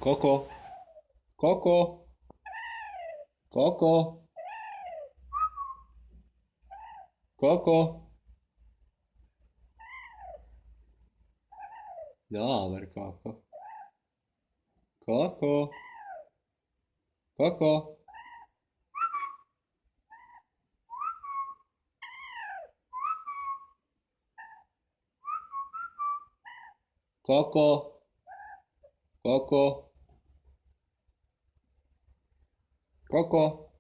Koko, Koko, Koko, Koko. Dobar, Koko. Koko, Koko. Koko, Koko, Koko.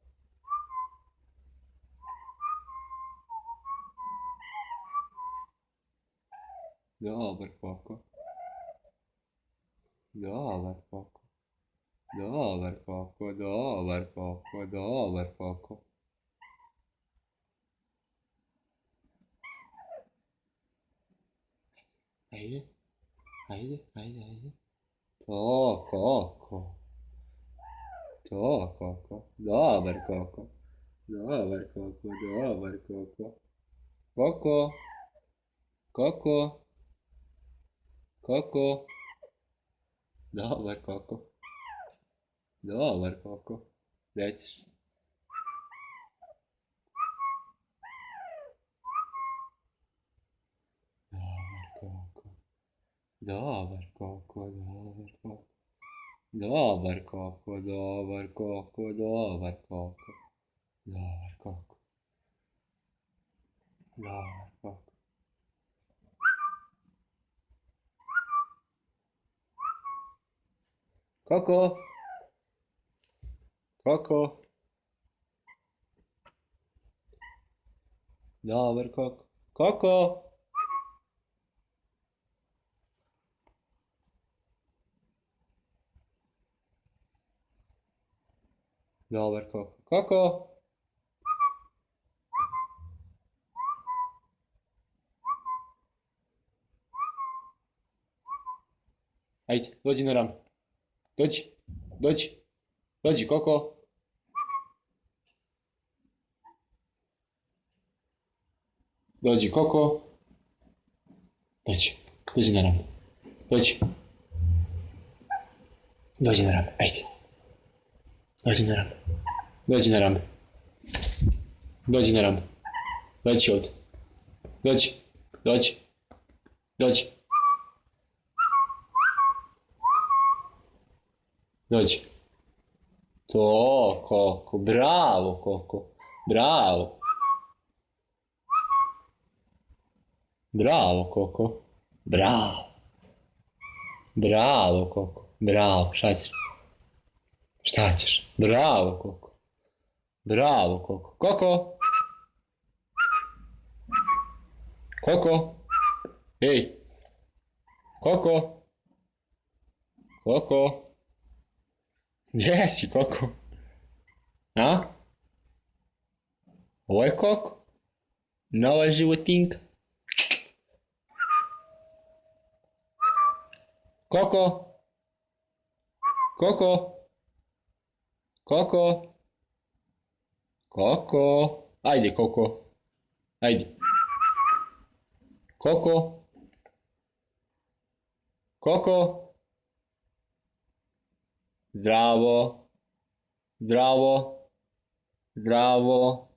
Dobar, Koko. Dobar, Koko. Dobar, Koko, dobar, Koko, dobar, Koko. Ajde, ajde, ajde, ajde. To, Koko. To, Koko. Dobar, Koko. Dobar, Koko, dobar, Koko. Koko, Koko, Koko. Dobar, Koko. Dobar, Koko. Gdje ćeš? Dobar, Koko. Dobar, Koko, dobar, Koko. Dobar, Koko, dobar, Koko, dobar, Koko. Dobar, Koko. Dobar, Koko. Koko, Koko. Dobar, Koko. Koko. Dobar, Koko. Koko. Ajde, dođi na ranu. Dođi, dođi, dođi, Koko. Dođi, Koko. Dođi, dođi na ranu. Dođi. Dođi na rame, ajde. Dođi na rame. Dođi na rame. Dođi na rame. Dođi ovdje. Dođi, dođi, dođi. Dođi. To, Koko, bravo, Koko. Bravo. Bravo, Koko. Bravo. Bravo, Koko. Bravo, šta ćeš? Šta ćeš? Bravo, Koko. Bravo, Koko. Koko! Koko! Ej! Koko! Koko! Gdje si, Koko? A? Ovo je Koko? Nova životinka? Koko! Koko! Koko! Koko! Ajde, Koko! Ajde! Koko! Koko! Zdravo! Zdravo! Zdravo!